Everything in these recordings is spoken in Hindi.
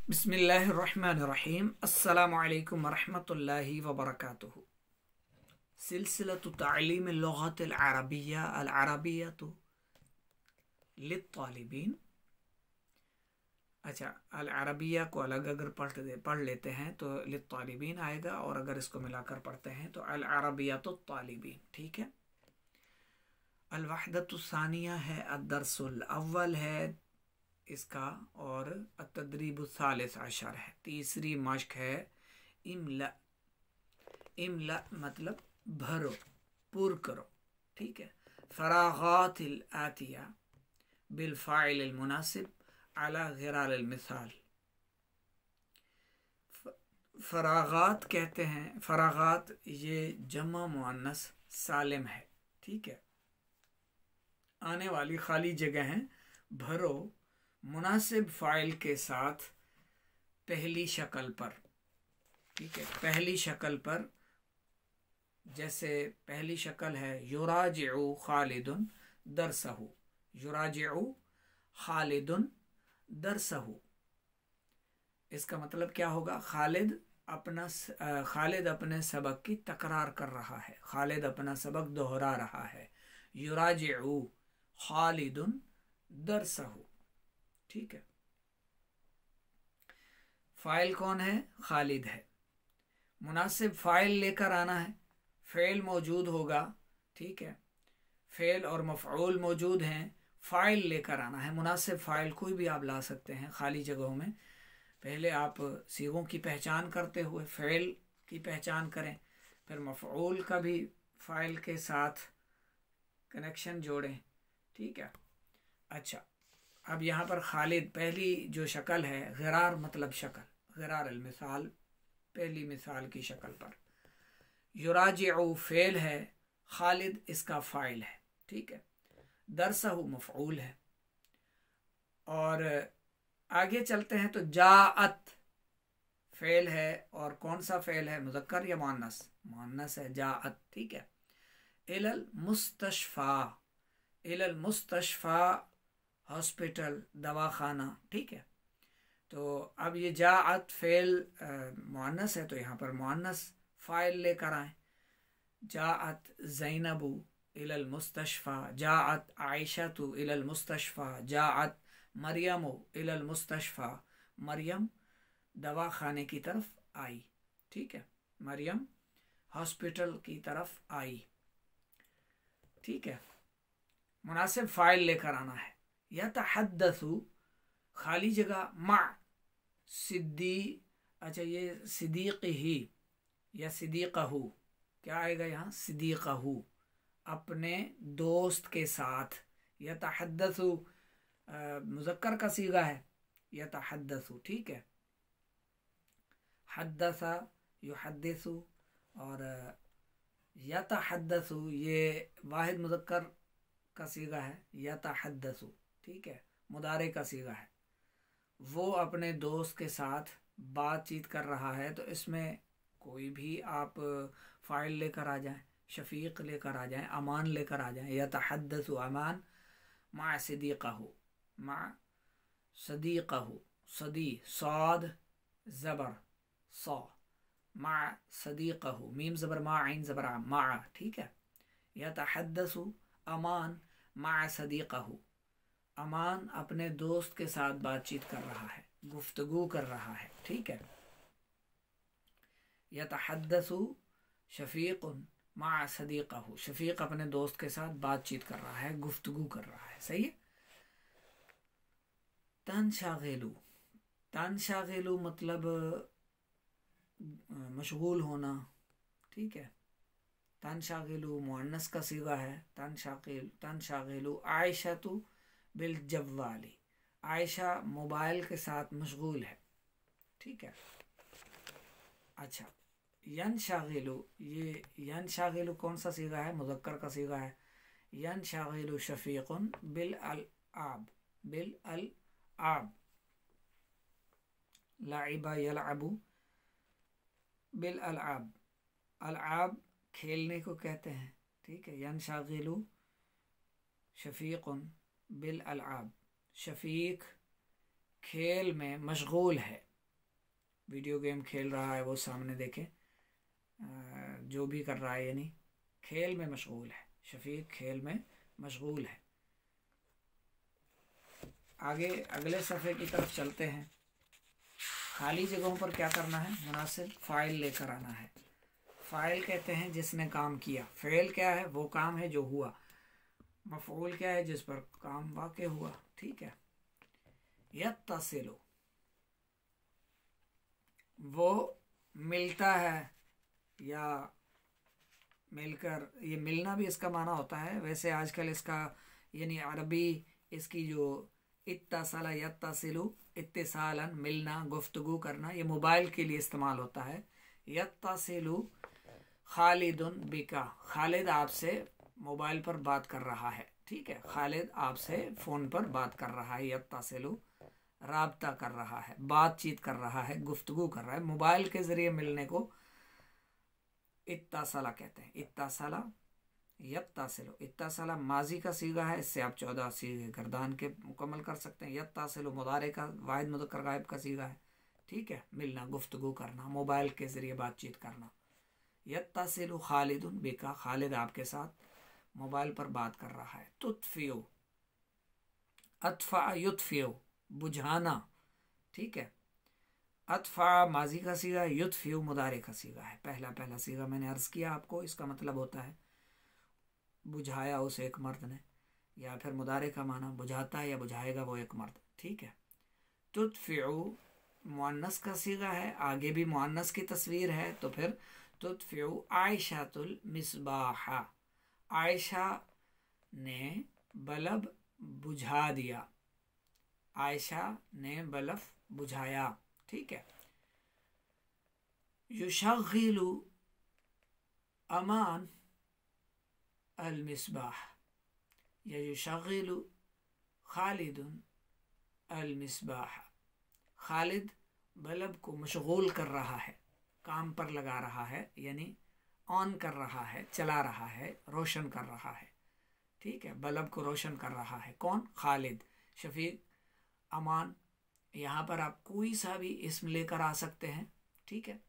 बिस्मिल्लाहिर्रहमानिर्रहीम। अस्सलामु अलैकुम वरहमतुल्लाहि वबरकातुहु। सिलसिलतु तालीम लुग़तिल अरबिय्या अल अरबिय्यतु लित्तालिबीन। अच्छा, अल अरबिया को अलग अगर पढ़ लेते हैं तो लित्तालिबीन आएगा, और अगर इसको मिलाकर पढ़ते हैं तो अल अरबियतु तालिबीन। ठीक है। अल वहदतु सानिया है, अद-दर्सुल अव्वल है इसका, और अत-तदरीबु सालिस अशर है, तीसरी मश्क है। इमला, इमला मतलब भरो, पुर करो। ठीक है। फरागातिल आतिया बिल फाइल मुनासिब अला गिरार मिसाल। फरागात कहते हैं, फरागात ये जमा मुअन्नस सालिम है। ठीक है। आने वाली खाली जगह है, भरो मुनासिब फाइल के साथ पहली शक्ल पर। ठीक है। पहली शक्ल पर, जैसे पहली शक्ल है युराजिउ खालिदुन दरसहु, युराजिउ खालिदुन दरसहु। इसका मतलब क्या होगा? खालिद अपने सबक की तकरार कर रहा है, खालिद अपना सबक दोहरा रहा है। युराजिउ खालिदुन दरसहु। ठीक है। फाइल कौन है? खालिद है। मुनासिब फाइल लेकर आना है, फेल मौजूद होगा। ठीक है। फेल और मफऊल मौजूद हैं, फाइल लेकर आना है। मुनासिब फाइल कोई भी आप ला सकते हैं खाली जगहों में। पहले आप सीगों की पहचान करते हुए फेल की पहचान करें, फिर मफऊल का भी फाइल के साथ कनेक्शन जोड़ें। ठीक है। अच्छा, अब यहाँ पर खालिद पहली जो शक्ल है, गिरार मतलब शक्ल, गिरार अल मिसाल पहली मिसाल की शक्ल पर। युराजिउ फेल है, खालिद इसका फाइल है। ठीक है। दरसहु मफऊल है। और आगे चलते हैं तो जाअत फेल है, और कौन सा फेल है? मुज़क्कर या मुअन्नस? मुअन्नस है जाअत। ठीक है। इलल मुस्तशफा, इलल मुस्तशफा हॉस्पिटल, दवाखाना। ठीक है। तो अब ये जाअत फेल मुअन्नस है, तो यहाँ पर मुअन्नस फाइल लेकर आए। जाअत ज़ैनबु इलल मुस्तशफा, जाअत आयशतु इलल मुस्तशफा, जाअत मरियमु इलल मुस्तशफा। मरियम दवाखाने की तरफ आई। ठीक है। मरियम हॉस्पिटल की तरफ आई। ठीक है। मुनासिब फाइल लेकर आना है। यतहद्दसु खाली जगह मा सिद्दी, अच्छा ये सिद्दीक़ ही या सिद्दीक़हु, क्या आएगा यहाँ? सिद्दीक़हु, अपने दोस्त के साथ। यतहद्दसु मुज़क्कर का सीगा है, यतहद्दसु। ठीक है। हद्दसा युहद्दिसु, और यतहद्दसु ये वाहिद मुज़क्कर का सीगा है, यतहद्दसु। ठीक है। मुदारे का सीगा है। वो अपने दोस्त के साथ बातचीत कर रहा है, तो इसमें कोई भी आप फाइल लेकर आ जाएं, शफीक लेकर आ जाएं, अमान लेकर आ जाएं। यतहद्दसु अमान मा सदीक़हु, मा सदीक़हु, सदी साद ज़बर सा, मा सदीक़हु, मीम ज़बर मा, आइन ज़बर आ, मा। ठीक है। यतहद्दसु अमान मा सदीक़हु, अमान अपने दोस्त के साथ बातचीत कर रहा है, गुफ्तगू कर रहा है। ठीक है। यतहद्दसु शफीक़ुन मा सदीक़हु, शफीक अपने दोस्त के साथ बातचीत कर रहा है, गुफ्तगू कर रहा है। सही है। तनशागिलु, तनशागिलु मतलब मशगूल होना। ठीक है। तनशागिलु मुअन्नस का सीगा है, तनशागिलु आयशतु बिल जव्वाली, आयशा मोबाइल के साथ मशगूल है। ठीक है। अच्छा, यनशागिलु, ये यनशागिलु कौन सा सीगा है? मुज़क्कर का सीगा है। यनशागिलु शफीक़ुन बिल अल आब, बिल अल आब, लाइबा यलअबु बिल अल आब, अल आब खेलने को कहते हैं। ठीक है। यनशागिलु शफीक़ुन बिल अल आब, शफीक खेल में मशगूल है। वीडियो गेम खेल रहा है वो सामने देखे, जो भी कर रहा है यानी खेल में मशगूल है। शफीक खेल में मशगूल है। आगे अगले सफ़े की तरफ चलते हैं। खाली जगहों पर क्या करना है? मुनासिब फ़ाइल लेकर आना है। फ़ाइल कहते हैं जिसने काम किया। फ़ेल क्या है? वो काम है जो हुआ। मफ़ऊल क्या है? जिस पर काम वाक़े हुआ। ठीक है। यत्तसिलु वो मिलता है या मिलकर, ये मिलना भी इसका माना होता है। वैसे आजकल इसका यानी अरबी इसकी जो इत्तसला यत्तसिलु इत्तिसालन मिलना, गुफ्तगू करना, ये मोबाइल के लिए इस्तेमाल होता है। यत्तसिलु खालिदुन बिका, खालिद आपसे मोबाइल पर बात कर रहा है। ठीक है, खालिद आपसे फ़ोन पर बात कर रहा है। यत्तसिलु राब्ता कर रहा है, बातचीत कर रहा है, गुफ्तगू कर रहा है। मोबाइल के ज़रिए मिलने को इत्तसला कहते हैं। इत्तसला यत्तसिलु, इत्तसला माजी का सीगा है, इससे आप 14 सीगे गर्दान के मुकम्मल कर सकते हैं। यत्तसिलु मुदारे का वाहिद मुज़क्कर गायब का सीगा है। ठीक है, मिलना, गुफ्तगू करना, मोबाइल के ज़रिए बातचीत करना। यत्तसिलु खालिदुन बिका, खालिद आपके साथ मोबाइल पर बात कर रहा है। तुत्फियो, अत्फा युत्फियो बुझाना। ठीक है, अत्फा माजी का सीगा, युत्फियो मुदारे का सीगा है। पहला सीगा मैंने अर्ज़ किया आपको, इसका मतलब होता है बुझाया उसे एक मर्द ने, या फिर मुदारे का माना बुझाता है या बुझाएगा वो एक मर्द। ठीक है। तुत्फिउ मुअन्नस का सीगा है, आगे भी मुअन्नस की तस्वीर है, तो फिर तुत्फिउ आयशातुल मिसबाह, आयशा ने बल्ब बुझा दिया। आयशा ने बल्ब बुझाया। ठीक है। युशग़िलु अमान अल मिसबाह, या युशग़िलु खालिदुन अल मिसबाह, खालिद बल्ब को मशगूल कर रहा है, काम पर लगा रहा है, यानी ऑन कर रहा है, चला रहा है, रोशन कर रहा है। ठीक है, बल्ब को रोशन कर रहा है। कौन? खालिद। शफीक, अमान, यहाँ पर आप कोई सा भी इसम लेकर आ सकते हैं। ठीक है,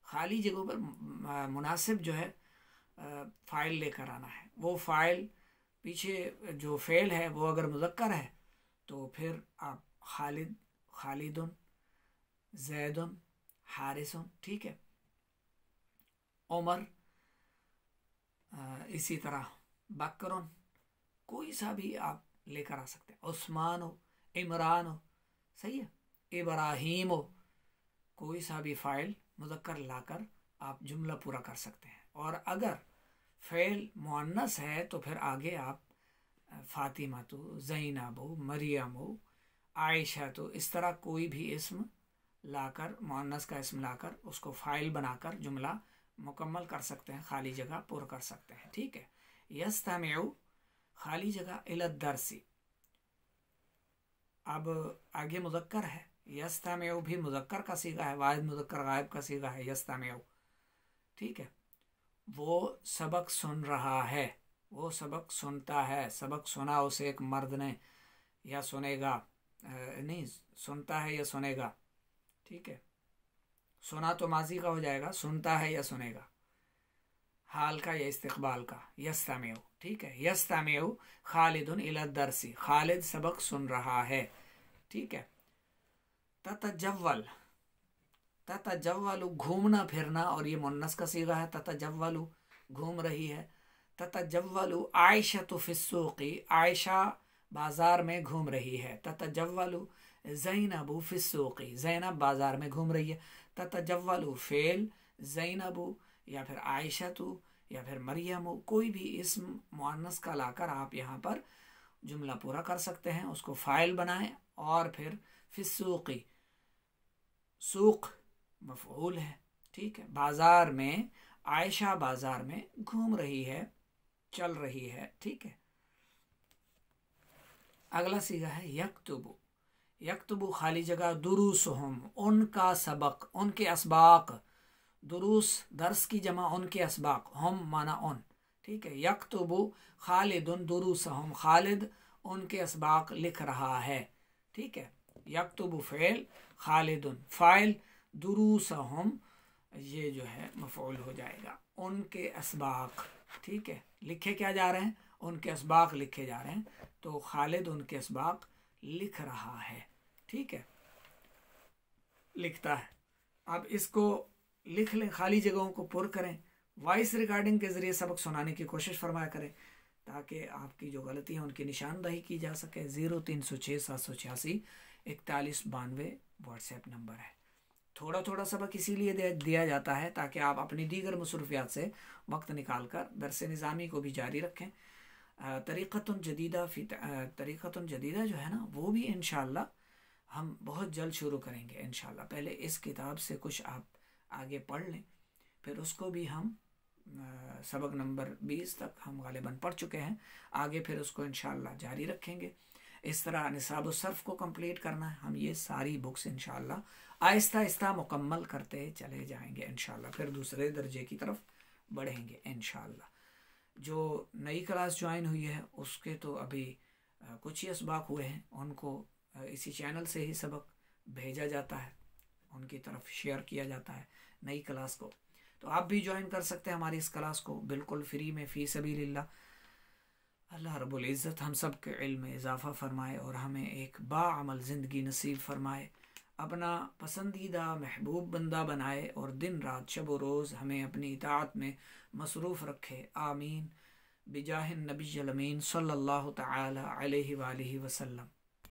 खाली जगहों पर मुनासिब जो है फ़ाइल लेकर आना है। वो फ़ाइल पीछे जो फ़ेल है वो अगर मुज़क्कर है तो फिर आप खालिद, खालिदुन, जैदुन, हारिसुन। ठीक है, उमर, इसी तरह बकरुन, कोई सा भी आप लेकर आ सकते हैं। उस्मान हो, इमरान हो, सही है, इब्राहीम हो, कोई सा भी फ़ाइल मुज़क्कर लाकर आप जुमला पूरा कर सकते हैं। और अगर फ़ेल मुअन्नस है तो फिर आगे आप फ़ातिमा तो, ज़ैनब हो, मरियम हो, आयशा तो, इस तरह कोई भी इसम लाकर, मुअन्नस का इसम लाकर उसको फ़ाइल बनाकर जुमला मुकम्मल कर सकते हैं, खाली जगह पूरा कर सकते हैं। ठीक है। यस्तमिउ खाली जगह इलद दरसी, अब आगे मुज़क्कर है। यस्तमिउ भी मुज़क्कर का सीगा है, वाहिद मुज़क्कर गायब का सीगा है यस्तमिउ। ठीक है, वो सबक सुन रहा है, वो सबक सुनता है। सबक सुना उसे एक मर्द ने, या सुनेगा, नहीं, सुनता है या सुनेगा। ठीक है, सुना तो माजी का हो जाएगा, सुनता है या सुनेगा, हाल का या इस्तिक़बाल का। यस्तमिउ। ठीक है, यस्तमिउ खालिदुन इला दरसी, खालिद सबक सुन रहा है। ठीक है। ततजव्वल, ततजव्वलु घूमना फिरना, और ये मुन्नस का सीगा है। ततजव्वलु घूम रही है। ततजव्वलु आयशा तो फिस्सूक़ी, आयशा बाजार में घूम रही है। ततजव्वलु ज़ैनबु फिस्सूक़ी, ज़ैनब बाजार में घूम रही है। ततजव्वलु फ़ेल, ज़ैनबु या फिर आयशा तो या फिर मरियम, कोई भी इस्म मुअन्नस का लाकर आप यहाँ पर जुमला पूरा कर सकते हैं। उसको फ़ाइल बनाएं और फिर फिस्सूक़ी, सूक़ मफ़ऊल है। ठीक है, बाजार में, आयशा बाजार में घूम रही है, चल रही है। ठीक है। अगला सीगा है यक्तुबु, यक्तुबु खाली जगह दुरूसुहुम, उनका सबक, उनके असबाक, दुरूस दर्स की जमा, उनके असबाक, हम माना उन। ठीक है, यक्तुबु खालिदुन दुरूसहुम, खालिद उनके असबाक लिख रहा है। ठीक है, यक्तुबु फ़ेल, खालिदुन फ़ाइल, दुरूसहुम, ये जो है मफ़ऊल हो जाएगा। उनके असबाक, ठीक है, लिखे क्या जा रहे हैं, उनके असबाक लिखे जा रहे हैं, तो खालिद उनके असबाक लिख रहा है, ठीक है, लिखता है। अब इसको लिख लें, खाली जगहों को पुर करें, वॉइस रिकॉर्डिंग के ज़रिए सबक सुनाने की कोशिश फरमाया करें ताकि आपकी जो गलती है उनकी निशानदही की जा सके। 0306 786 4192 व्हाट्सएप नंबर है। थोड़ा थोड़ा सबक इसीलिए दिया जाता है ताकि आप अपनी दीगर मसरूफियात से वक्त निकाल कर दरस निज़ामी को भी जारी रखें। तरीक़तुन जदीदा जो है ना, वो भी इंशाअल्लाह हम बहुत जल्द शुरू करेंगे इंशाअल्लाह। पहले इस किताब से कुछ आप आगे पढ़ लें, फिर उसको भी हम सबक नंबर 20 तक हम गालिबन पढ़ चुके हैं, आगे फिर उसको इंशाअल्लाह जारी रखेंगे। इस तरह निसाब सर्फ को कंप्लीट करना है, हम ये सारी बुक्स इंशाअल्लाह आहिस्ता आहिस्ता मुकम्मल करते चले जाएंगे इंशाअल्लाह, फिर दूसरे दर्जे की तरफ बढ़ेंगे इंशाअल्लाह। जो नई क्लास ज्वाइन हुई है उसके तो अभी कुछ ही असबाक हुए हैं, उनको इसी चैनल से ही सबक भेजा जाता है, उनकी तरफ शेयर किया जाता है नई क्लास को। तो आप भी ज्वाइन कर सकते हैं हमारी इस क्लास को बिल्कुल फ्री में, फ़ी सबीलिल्लाह। अल्लाह रब्बुल इज़्ज़त हम सब के इल्म में इजाफ़ा फ़रमाए और हमें एक बाअमल ज़िंदगी नसीब फ़रमाए, अपना पसंदीदा महबूब बंदा बनाए और दिन रात शब व रोज़ हमें अपनी इताअत में मसरूफ़ रखे। आमीन बिजाहिन नबी अमीन सल्लल्लाहु तआला अलैहि वसल्लम।